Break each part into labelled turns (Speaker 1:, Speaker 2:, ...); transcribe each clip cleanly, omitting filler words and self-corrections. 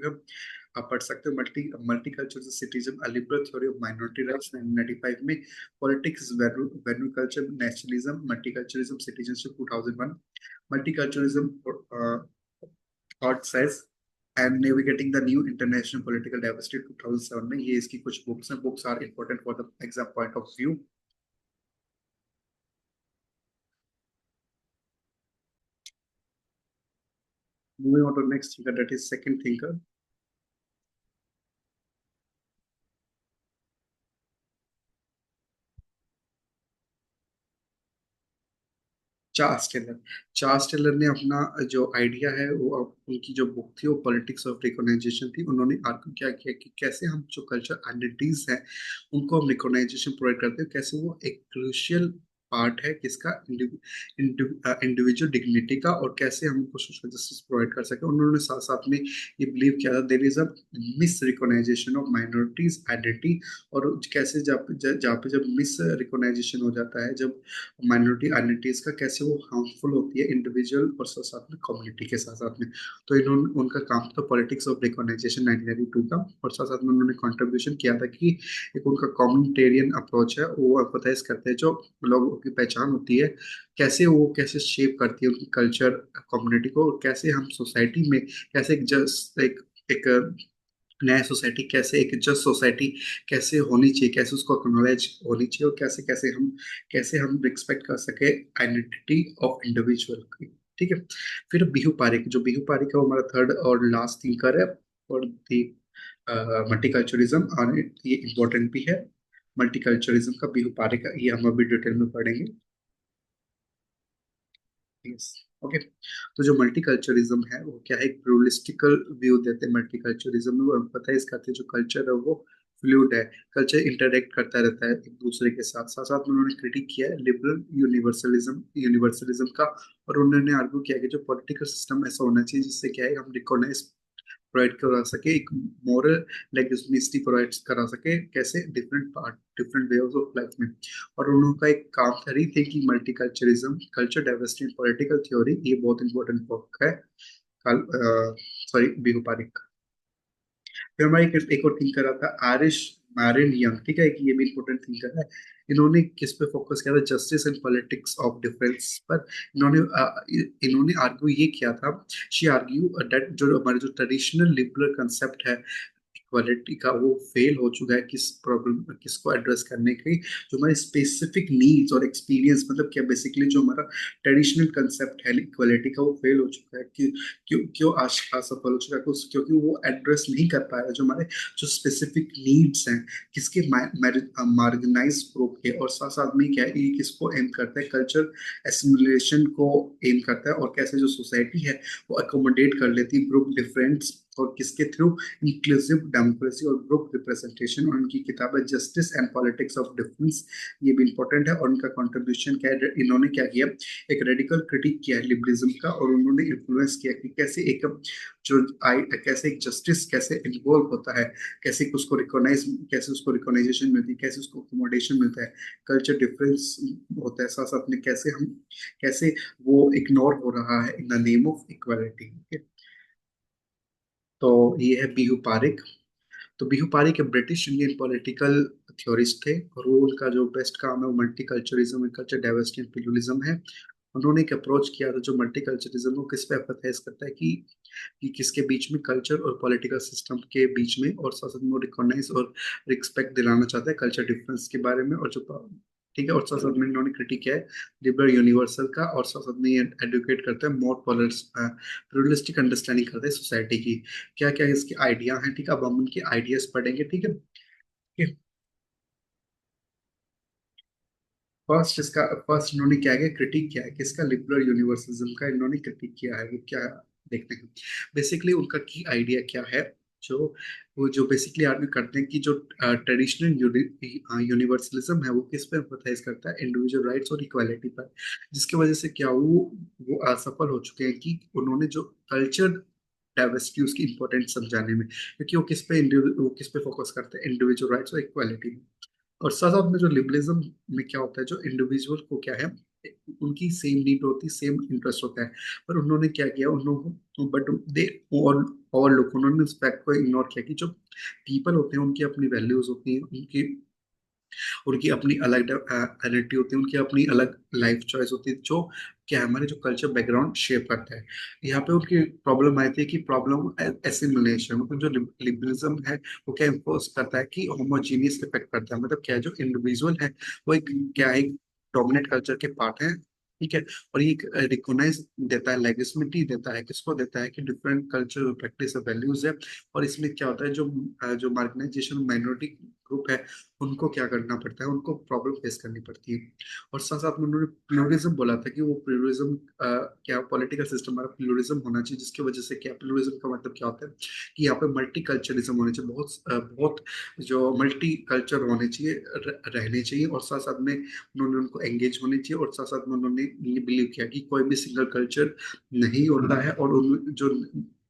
Speaker 1: है। आप पढ़ सकते हो multicultural citizen a liberal theory of minority rights 1995 में, politics venue culture nationalism multiculturalism citizenship 2001, multiculturalism thought size and navigating the new international political diversity 2007 में। ये इसकी कुछ बुक्स हैं, books are important for the exam point of view. Moving on to next thinker, that is second thinker, Charles Taylor. Charles Taylor ने अपना जो idea है वो उनकी जो बुक थी वो पॉलिटिक्स ऑफ रिकॉग्नाइजेशन थी। उन्होंने आर्ग्यू क्या किया कि कैसे हम जो कल्चर आइडेंटिटीज हैं उनको हम रिकॉग्नाइजेशन प्रोवाइड करते हैं, कैसे वो एक क्रूशियल पार्ट है किसका, इंडिविजुअल डिग्निटी का, और कैसे हम उनको सोशल जस्टिस प्रोवाइड कर सके। उन्होंने साथ साथ में ये बिलीव किया था there is a mis recognization of minorities identity, और कैसे जहाँ पे जब मिस रिकॉग्नाइजेशन हो जाता है, जब माइनॉरिटी आइडेंटिटीज का, कैसे वो हार्मफुल होती है इंडिविजुअल और साथ साथ में कम्युनिटी के साथ साथ में। तो इन्होंने उनका काम था पॉलिटिक्स ऑफ रिकॉग्नाइजेशन 1992 का, और साथ साथ में उन्होंने कंट्रीब्यूशन किया था कि एक उनका कम्युनिटेरियन अप्रोच है, वो एम्फसाइज करते हैं जो लोगों की पहचान होती है, कैसे वो कैसे शेप करती है उनकी कल्चर कम्युनिटी को, और कैसे हम सोसाइटी में कैसे एक जस्ट एक नया सोसाइटी, कैसे एक जस्ट सोसाइटी कैसे होनी चाहिए, कैसे उसको एक्नॉलेज होनी चाहिए, और कैसे हम रिस्पेक्ट कर सके आइडेंटिटी ऑफ इंडिविजुअल की। ठीक है। फिर बिहू पारिक, जो बिहू पारिक है वो हमारा थर्ड और लास्ट थिंकर है और दी मल्टीकल्चरलिज्म, और ये इम्पोर्टेंट भी है। मल्टीकल्चरलिज्म का बिहू पारिक है, ये हम अभी डिटेल में पढ़ेंगे। यस। ओके। तो जो मल्टीकल्चरलिज्म है वो क्या है, एक प्लूरलिस्टिकल व्यू देते हैं मल्टीकल्चरलिज्म में। वो एम्फसाइज करते हैं जो कल्चर है वो फ्लूइड है, कल्चर इंटरेक्ट करता रहता है एक दूसरे के साथ। साथ साथ में उन्होंने क्रिटिक किया है लिबरल यूनिवर्सलिज्म का, और उन्होंने आर्ग्यू किया कि जो पॉलिटिकल सिस्टम ऐसा होना चाहिए जिससे क्या है हम रिकॉग्नाइज प्रोवाइड करा सके, एक मॉरल लेजिस्लेटिव प्रोवाइड करा सके, कैसे different part different ways of life में। और उनका एक काम था rethinking multiculturalism culture diversity political theory, ये बहुत इंपॉर्टेंट बुक है। कल सॉरी बिहू पारिक। फिर हमारा एक और थिंकर आता है आरिश मैरिन यंग। ठीक है, कि ये भी इंपॉर्टेंट थिंकर है। इन्होंने किस पे फोकस किया था, justice and politics of difference पर। इन्होंने आर्ग्यू ये किया था, शी आर्ग्यू दैट जो हमारे जो ट्रेडिशनल लिबरल कंसेप्ट है इक्वालिटी का वो फेल हो चुका है, किस प्रॉब्लम किसको एड्रेस करने की, जो हमारे स्पेसिफिक नीड्स और एक्सपीरियंस, मतलब क्या बेसिकली जो हमारा ट्रेडिशनल कंसेप्ट है इक्वालिटी का वो फेल हो चुका है। क्यों क्यों आज असफल हो चुका है, क्योंकि वो एड्रेस नहीं कर पाया जो हमारे जो स्पेसिफिक नीड्स हैं किसके मार्जिनाइज ग्रुप के, और साथ साथ में क्या है ये किसको एम करता है, कल्चर एसिमिलेशन को एम करता है, और कैसे जो सोसाइटी है वो अकोमोडेट कर लेती है ग्रुप डिफरेंस, और किसके थ्रू, इंक्लूसिव डेमोक्रेसी और ग्रुप रिप्रेजेंटेशन। और उनकी किताब है justice and politics of difference, ये भी इंपॉर्टेंट है। और उनका कंट्रीब्यूशन क्या है, इन्होंने क्या किया, एक रेडिकल क्रिटिक किया है लिबरलिज्म का, और उन्होंने इन्फ्लुएंस किया कि कैसे एक जो आई कैसे एक जस्टिस कैसे इन्वॉल्व होता है, कैसे उसको रिकॉग्नाइजेशन मिलती है, कैसे उसको अकोमोडेशन मिलता है, कल्चर डिफरेंस होता है, साथ साथ में कैसे वो इग्नोर हो रहा है in the name of equality. तो ये है बीहू पारिक। तो बीहू पारिक एक ब्रिटिश इंडियन पॉलिटिकल थ्योरिस्ट थे, और वो उनका जो बेस्ट काम है वो multiculturalism and culture diversity and pluralism है। उन्होंने एक अप्रोच किया था जो मल्टीकल्चरलिज्म को किस पे एम्फसाइज करता है कि किसके बीच में, कल्चर और पॉलिटिकल सिस्टम के बीच में, और साथ साथ में रिकॉग्नाइज और रिस्पेक्ट दिलाना चाहता है कल्चर डिफरेंस के बारे में, और जो ठीक है, और साथ साथ में इन्होंने क्रिटिक किया है लिबरल यूनिवर्सल का, और साथ साथ में ये एडवोकेट करता है मोर प्लुरलिस्टिक अंडरस्टैंडिंग करता है सोसाइटी की। क्या क्या इसके आइडिया हैं, ठीक है, अब हम उनके आइडियाज पढ़ेंगे। ठीक है। फर्स्ट इन्होंने क्या किया, क्रिटिक किया है किसका, लिबरल यूनिवर्सलिज्म का इन्होंने क्रिटिक किया है। वो क्या देखते हैं, बेसिकली उनका की आइडिया क्या है, जो वो जो बेसिकली आर्ग्यू करते हैं कि जो ट्रेडिशनल यूनिवर्सलिज्म है वो किस पे एम्फसाइज करता है, इंडिविजुअल राइट्स और इक्वालिटी पर, जिसकी वजह से क्या वो असफल हो चुके हैं कि उन्होंने जो कल्चर डाइवर्सिटी उसकी इंपॉर्टेंस समझाने में, क्योंकि वो किस पे फोकस करते हैं, इंडिविजुअल राइट्स और इक्वालिटी। और साथ साथ में जो लिबरलिज्म में क्या होता है, जो इंडिविजुअल को क्या है उनकी सेम नीड होती है, सेम इंटरेस्ट होता है, पर उन्होंने क्या किया, उन्होंने बट दे ओवरलुक, उन्होंने उस फैक्ट को इग्नोर किया कि जो पीपल होते हैं उनकी अपनी वैल्यूज होती हैं, उनकी उनकी अपनी अलग आइडेंटिटी होती है, उनकी अपनी अलग लाइफ चॉइस होती है, जो क्या है, हमारे जो कल्चर बैकग्राउंड शेप करता है। यहाँ पे उनकी प्रॉब्लम आई थी कि प्रॉब्लम एसिमिलेशन, मतलब जो लिबरलिज्म है वो क्या इम्पोज करता है कि होमोजीनियस इफेक्ट करता है, मतलब क्या है, जो इंडिविजुअल है वो एक क्या है, डोमिनेट कल्चर के पार्ट है, ठीक है। और ये रिकॉग्नाइज देता है, लेजिस्मिटी देता है, किसको देता है कि डिफरेंट कल्चर प्रैक्टिस वैल्यूज है। और इसमें क्या होता है, जो मार्जिनाइजेशन माइनॉरिटी ग्रुप है उनको क्या करना पड़ता है, उनको प्रॉब्लम फेस करनी पड़ती है। और साथ साथ में उन्होंने प्लूरलिज्म बोला था कि वो प्लूरलिज्म क्या पॉलिटिकल सिस्टम हमारा प्लूरलिज्म होना चाहिए, जिसकी वजह से क्या, प्लूरलिज्म का मतलब क्या होता है कि यहाँ पे मल्टी कल्चरिज्म होने चाहिए, बहुत जो मल्टी कल्चर होने चाहिए, रहने चाहिए। और साथ साथ में उन्होंने उनको एंगेज होने चाहिए, और साथ साथ में उन्होंने ये बिलीव किया कि कोई भी सिंगल कल्चर नहीं होता है। और जो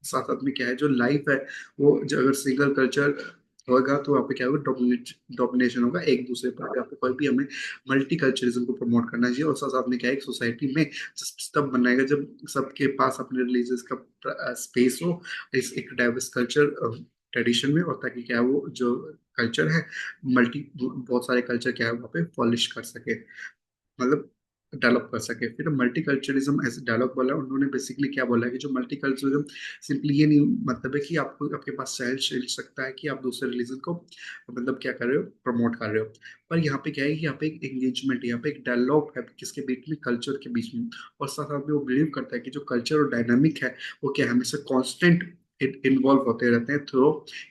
Speaker 1: साथ साथ में क्या है, जो लाइफ है वो जो अगर सिंगल कल्चर होगा तो वहाँ पे क्या होगा, डोमिनेशन होगा एक दूसरे पर। यहाँ पे कोई भी हमें मल्टीकल्चरिज्म को प्रमोट करना चाहिए। और साथ साथ में क्या है, एक सोसाइटी में तब बनाएगा जब सबके पास अपने रिलीजियस का स्पेस हो, इस एक डाइवर्स कल्चर ट्रेडिशन में। और ताकि क्या है, वो जो कल्चर है, मल्टी बहुत सारे कल्चर क्या है वहाँ पे पॉलिश कर सके, मतलब डेवलप कर सके। फिर मल्टीकल्चरिज्म ऐसे डायलॉग बोला उन्होंने, बेसिकली क्या बोला है कि जो मल्टीकल्चरिज्म सिंपली ये नहीं मतलब है कि आपको आपके पास चाइल्ड चल सकता है कि आप दूसरे रिलीजन को मतलब क्या कर रहे हो, प्रमोट कर रहे हो। पर यहाँ पे क्या है कि यहाँ पे एक एंगेजमेंट है, यहाँ पे एक डायलॉग है किसके बीच में, कल्चर के बीच में। और साथ साथ में वो बिलीव करता है कि जो कल्चर और डायनामिक है वो क्या है, हमेशा कॉन्स्टेंट इन्वॉल्व होते रहते हैं through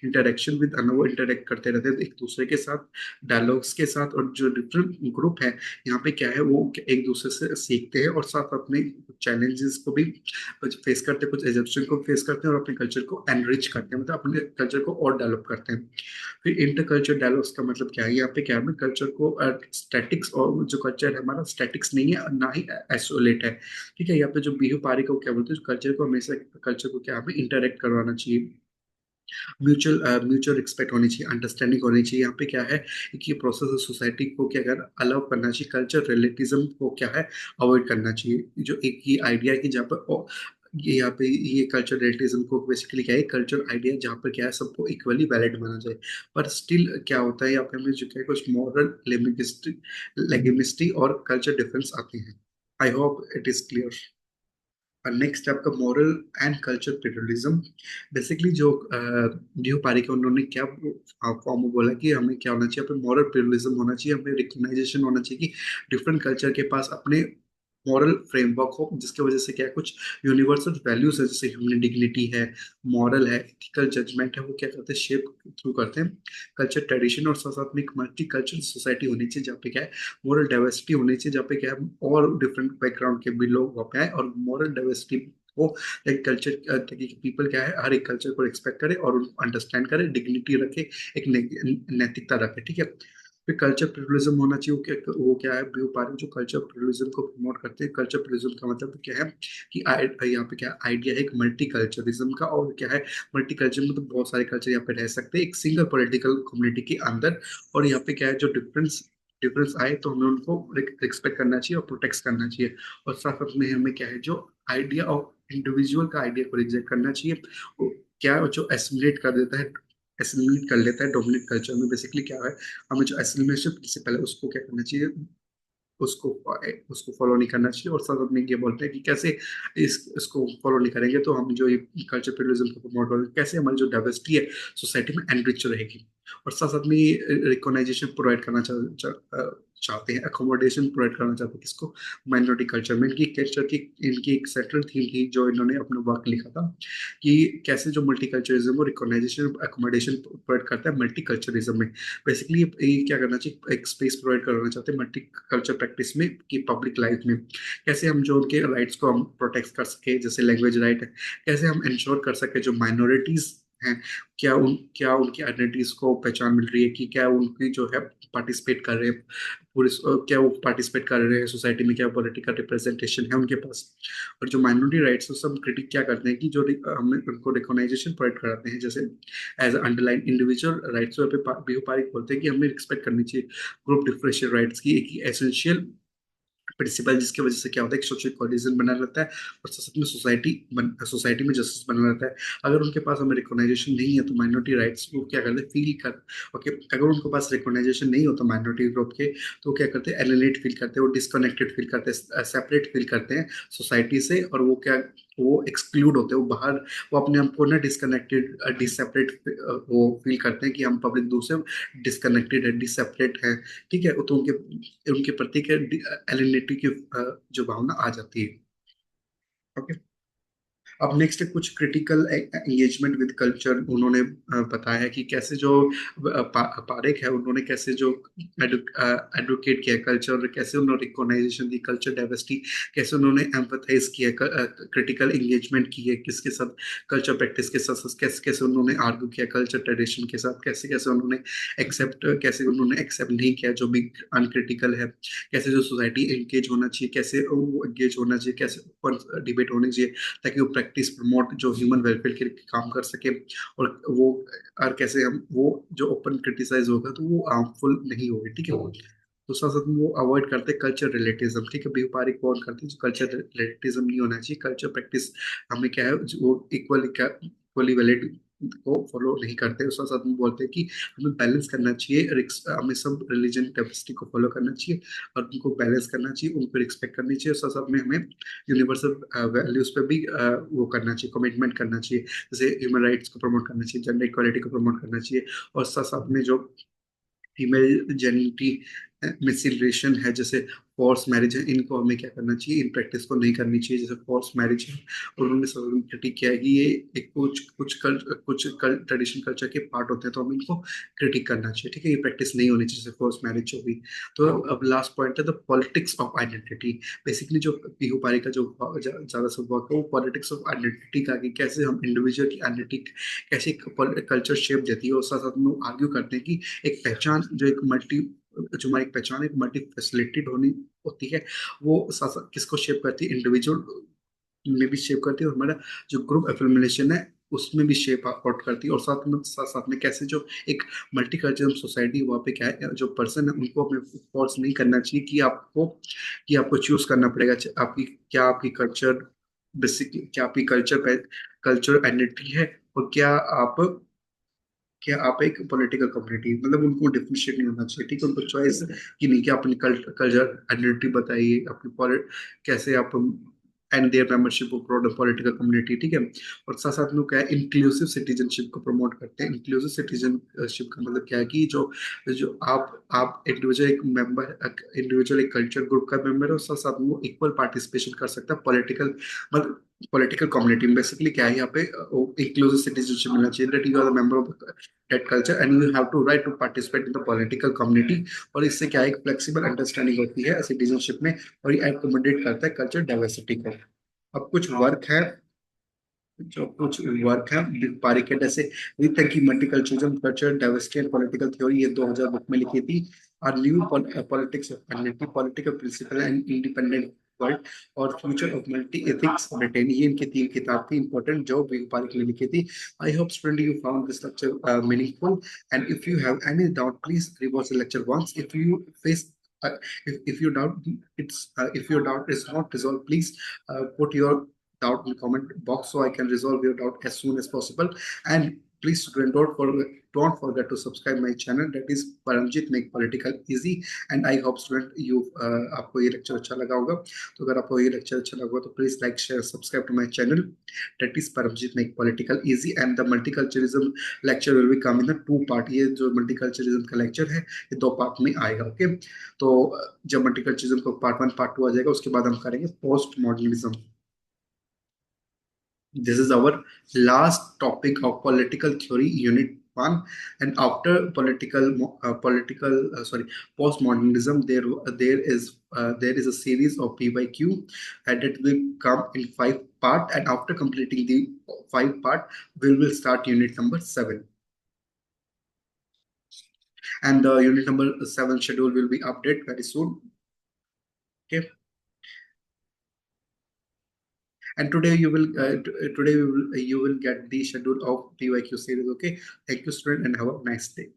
Speaker 1: interaction with another, interact करते रहते हैं एक दूसरे के साथ, डायलॉग्स के साथ। और जो डिफरेंट ग्रुप है यहाँ पे क्या है, वो एक दूसरे से सीखते हैं और साथ अपने चैलेंजेस को भी फेस करते हैं, कुछ एजप्शन को फेस करते हैं और अपने कल्चर को एनरिच करते हैं, मतलब अपने कल्चर को और डेवलप करते हैं। फिर इंटरकल्चर डायलॉग्स का मतलब क्या है, यहाँ पे क्या है, कल्चर को स्टैटिक्स, और जो कल्चर है हमारा स्टैटिक्स नहीं है और ना ही आइसोलेट है, ठीक है। यहाँ पे जो बिहेव पारी को क्या बोलते हैं, कल्चर को हमेशा, कल्चर को क्या हमें इंटरेक्ट करवाना चाहिए, म्यूचुअल रिस्पेक्ट होनी चाहिए, अंडरस्टैंडिंग होनी चाहिए। यहाँ पे क्या है कि ये प्रोसेस सोसाइटी को क्या कर अलाउ करना चाहिए, कल्चर रिलेटिज्म को क्या है अवॉइड करना चाहिए। जो एक ये आइडिया है कि जहाँ पर ये यहाँ पे ये कल्चर रिलेटिज्म को बेसिकली क्या है, कल्चर आइडिया जहाँ पर क्या है सबको इक्वली वैलिड माना जाए। पर स्टिल क्या होता है यहाँ पे हमें जो क्या है, कुछ मॉरल लेगिमिस्टी और कल्चर डिफरेंस आते हैं। I hope it is clear. Next आपका moral and culture pluralism. Basically जो न्यू पारी के उन्होंने क्या फॉर्म में बोला कि हमें क्या होना चाहिए, हमें मॉरल प्लूरलिज्म होना चाहिए, हमें रिकग्नाइजेशन होना चाहिए कि डिफरेंट कल्चर के पास अपने मॉरल फ्रेमवर्क हो, जिसकी वजह से क्या है, कुछ यूनिवर्सल वैल्यूज है जैसे ह्यूमन डिग्निटी है, मॉरल है, एथिकल जजमेंट है, वो क्या करते हैं, शेप थ्रू करते हैं कल्चर ट्रेडिशन। और साथ साथ में एक मल्टी कल्चरल सोसाइटी होनी चाहिए जहाँ पे क्या है, मोरल डाइवर्सिटी होनी चाहिए, जहाँ पे क्या है और डिफरेंट बैकग्राउंड के भी लोग वहाँ पे आए, और मोरल डाइवर्सिटी को एक कल्चर ताकि पीपल क्या है हर एक कल्चर को रिस्पेक्ट करे और उनको अंडरस्टैंड करे, डिग्निटी रखे, एक नैतिकता रखे, ठीक है। फिर कल्चर प्लूरलिज्म होना चाहिए, वो क्या है, व्यू पार्टी जो कल्चर प्लूरलिज्म को प्रमोट करते हैं। कल्चर प्लूरलिज्म का मतलब क्या है कि यहाँ पे क्या आइडिया है एक मल्टी कल्चरिज्म का, और क्या है, मल्टी कल्चर मतलब बहुत सारे कल्चर यहाँ पे रह सकते हैं एक सिंगल पॉलिटिकल कम्युनिटी के अंदर। और यहाँ पे क्या है, जो डिफरेंस डिफरेंस आए तो हमें उनको रिस्पेक्ट करना चाहिए और प्रोटेक्ट करना चाहिए। और साथ साथ में हमें क्या है, जो आइडिया ऑफ इंडिविजुअल का आइडिया को रिजेक्ट करना चाहिए, वो क्या है, जो एसिमुलेट कर देता है, एसिमुलेट कर लेता है डोमिनेट कल्चर में। बेसिकली क्या है, हमें जो एसिमुलेशन प्रिंसिपल है उसको क्या करना चाहिए, उसको उसको फॉलो नहीं करना चाहिए। और साथ साथ में ये बोलते हैं कि कैसे इसको फॉलो नहीं करेंगे तो हम जो ये कल्चर प्लूरलिज्म को प्रमोट करेंगे, कैसे हमारी जो डाइवर्सिटी है सोसाइटी में एनरिच रहेगी। और साथ साथ में ये रिकॉग्नाइजेशन प्रोवाइड करना चाहते हैं, अकोमोडेशन प्रोवाइड करना चाहते हैं किसको, माइनॉरिटी कल्चर में। इनकी कल्चर की इनकी एक सेंट्रल थीम थी जो इन्होंने अपना वर्क लिखा था कि कैसे जो मल्टीकल्चरिज्म वो रिकॉग्नाइजेशन अकोमोडेशन प्रोवाइड करता है मल्टीकल्चरिज्म में। बेसिकली ये क्या करना चाहिए, एक स्पेस प्रोवाइड करना चाहते हैं मल्टी कल्चर प्रैक्टिस में कि पब्लिक लाइफ में कैसे हम जो उनके राइट्स को हम प्रोटेक्ट कर सके, जैसे लैंग्वेज राइट है, कैसे हम इंश्योर कर सके जो माइनॉरिटीज हैं, क्या उनकी आइडेंटिटीज को पहचान मिल रही है, कि क्या उनकी जो है पार्टिसिपेट कर रहे हैं पूरे क्या वो पार्टिसिपेट कर रहे हैं सोसाइटी में, क्या पॉलिटिकल रिप्रेजेंटेशन है उनके पास। और जो माइनॉरिटी राइट्स है सब क्रिटिक क्या करते हैं कि जो हमें उनको रिकॉग्नाइजेशन प्रोवाइड कराते हैं, जैसे एज अंडरलाइन इंडिविजुअल राइट्स पे बीहू पारिक बोलते हैं कि हमें रिस्पेक्ट करनी चाहिए ग्रुप डिफरेंशियल राइट्स की, एक एसेंशियल प्रिंसिपल, जिसकी वजह से क्या होता है कि सोशल कोहेजन बना रहता है और साथ में सोसाइटी में जस्टिस बना रहता है। अगर उनके पास हमें रिकॉग्नाइजेशन नहीं है तो माइनॉरिटी राइट्स वो क्या करते हैं, फील कर, ओके, अगर उनके पास रिकॉग्नाइजेशन नहीं होता माइनॉरिटी ग्रुप के, तो वो क्या करते हैं, एलिनेट फील करते हैं, वो डिस्कनेक्टेड फील करते हैं, सेपरेट फील करते हैं सोसाइटी से, और वो क्या, वो एक्सक्लूड होते हैं, वो बाहर, वो अपने आप को ना डिस्कनेक्टेड, डिससेपरेट वो फील करते हैं कि हम पब्लिक दूर से डिस्कनेक्टेड है, डिससेपरेट है। ठीक है, तो उनके उनके प्रति क्या एलिनिटी की जो भावना आ जाती है। ओके। अब नेक्स्ट कुछ क्रिटिकल एंगेजमेंट विद कल्चर उन्होंने बताया है कि कैसे जो पारेख है उन्होंने कैसे जो एडवोकेट किया कल्चर, कैसे उन्होंने रिकॉग्नाइजेशन दी कल्चर डाइवर्सिटी, कैसे उन्होंने एम्पथाइज किया, क्रिटिकल एंगेजमेंट की है किसके साथ, कल्चर प्रैक्टिस के साथ साथ, कैसे कैसे उन्होंने आर्ग्यू किया कल्चर ट्रेडिशन के साथ, कैसे कैसे उन्होंने कैसे उन्होंने एक्सेप्ट नहीं किया जो भी अनक्रिटिकल है, कैसे जो सोसाइटी एंगेज होना चाहिए, कैसे वो एंगेज होना चाहिए, कैसे ओपन डिबेट होनी चाहिए, ताकि वो प्रैक्टिस प्रमोट जो ह्यूमन वेलफेयर के लिए काम कर सके, और वो, और कैसे हम वो जो ओपन क्रिटिसाइज होगा तो वो हार्मफुल नहीं होगी। ठीक है, तो साथ साथ में वो अवॉइड करते हैं कल्चर रिलेटिज्म। ठीक है, व्यापारिक कौन करते हैं, जो कल्चर रिलेटिज्म नहीं होना चाहिए, कल्चर प्रैक्टिस हमें क्या है वो इक्वली वैलिड को फॉलो नहीं करते, उसके साथ में बोलते हैं कि हमें बैलेंस करना चाहिए, हमें सब रिलीजन डाइवर्सिटी को फॉलो करना चाहिए, और उनको बैलेंस करना चाहिए, उनको रिस्पेक्ट करनी चाहिए, और साथ साथ में हमें यूनिवर्सल वैल्यूज पे भी वो करना चाहिए, कमिटमेंट करना चाहिए, जैसे ह्यूमन राइट्स को प्रमोट करना चाहिए, जेंडर इक्वालिटी को प्रमोट करना चाहिए, और साथ साथ में जो फीमेल जेनिटी मिसिलेशन है, जैसे फोर्स मैरिज है, इनको हमें क्या करना चाहिए, इन प्रैक्टिस को नहीं करनी चाहिए, जैसे फोर्स मैरिज है, और उन्होंने क्रिटिक किया है कि ये एक कुछ ट्रेडिशन कल्चर के पार्ट होते हैं, तो हमें इनको क्रिटिक करना चाहिए। ठीक है, ये प्रैक्टिस नहीं होनी चाहिए, जैसे फोर्स मैरिज जो भी। तो अब लास्ट पॉइंट है the politics of identity. Basically जो पीहू पारी का जो ज्यादा सब वर्क है वो पॉलिटिक्स ऑफ आइडेंटिटी का, कि कैसे हम इंडिविजुअल की आइडेंटिटी, कैसे कल्चर शेप देती है, और साथ साथ में आर्ग्यू करते हैं कि एक पहचान जो एक मल्टी, जो हमारी एक पहचान एक मल्टी फैसिलिटेड होनी होती है, वो साथ साथ किसको शेप करती है, इंडिविजुअल में भी शेप करती है, और हमारा जो ग्रुप एफिलिएशन है उसमें भी शेप आउट करती है, और साथ में कैसे जो एक मल्टीकल्चरल सोसाइटी, वहाँ पे क्या है, जो पर्सन है उनको हमें फोर्स नहीं करना चाहिए कि आपको चूज करना पड़ेगा, आपकी क्या, आपकी कल्चर, बेसिकली क्या आपकी कल्चर आइडेंटिटी है, और क्या आप एक पॉलिटिकल कम्युनिटी, मतलब उनको डिफरेंशिएट नहीं होना चाहिए। ठीक है, उनको चॉइस कि नहीं कि अपनी कल्चर आइडेंटिटी बताइए, कैसे आप and their membership of political community. ठीक है, और साथ साथ में क्या है, इंक्लूसिव सिटीजनशिप को प्रमोट करते हैं। इंक्लूसिव सिटीजनशिप का मतलब क्या है कि जो जो आप इंडिविजुअल एक कल्चर ग्रुप का मेंबर है, और साथ साथ में वो इक्वल पार्टिसिपेशन कर सकता है पॉलिटिकल, मतलब पॉलिटिकल कम्युनिटी में। बेसिकली क्या है यहाँ पे, इंक्लूसिव सिटीजनशिप मिलना चाहिए, that you are the member of that culture and you have to right to participate in the political community। और इससे क्या है, एक फ्लेक्सिबल अंडरस्टैंडिंग होती है सिटीजनशिप में, और ये एकोमोडेट करता है कल्चर डाइवर्सिटी को। अब कुछ वर्क है पारिकेट ऐसे विद की multiculturalism, culture diversity and political theory, ये 2000 बुक में लिखी थी। और new politics of identity, political principle and independent world, और future of multi ethics Britain, ये इनकी 3 किताब थी इंपॉर्टेंट जो पारिक ने लिखी थी। I hope student you found this lecture meaningful, and if you have any doubt please rewatch the lecture once. If you face if you doubt if your doubt is not resolved, please put your doubt in the comment box so I can resolve your doubt as soon as possible. And please student, don't forget to subscribe my channel, that is Paramjit Make Political Easy। And I hope student you आपको ये lecture अच्छा लगा होगा। तो अगर आपको ये lecture अच्छा लगा तो please like share subscribe to my channel, that is Paramjit Make Political Easy। and the multiculturalism lecture will be come in the 2 part। ये जो multiculturalism का लेक्चर है ये 2 पार्ट में आएगा। ओके, तो जब मल्टीकल्चरलिज्म को पार्ट 1 पार्ट 2 आ जाएगा उसके बाद हम करेंगे post modernism. This is our last topic of political theory, unit 1. And after postmodernism, there is a series of PYQ, and it will come in 5 part. And after completing the 5 part, we will start unit number 7. And the unit number 7 schedule will be updated very soon. Okay. And today you will get the schedule of PYQ series. Okay, thank you student and have a nice day.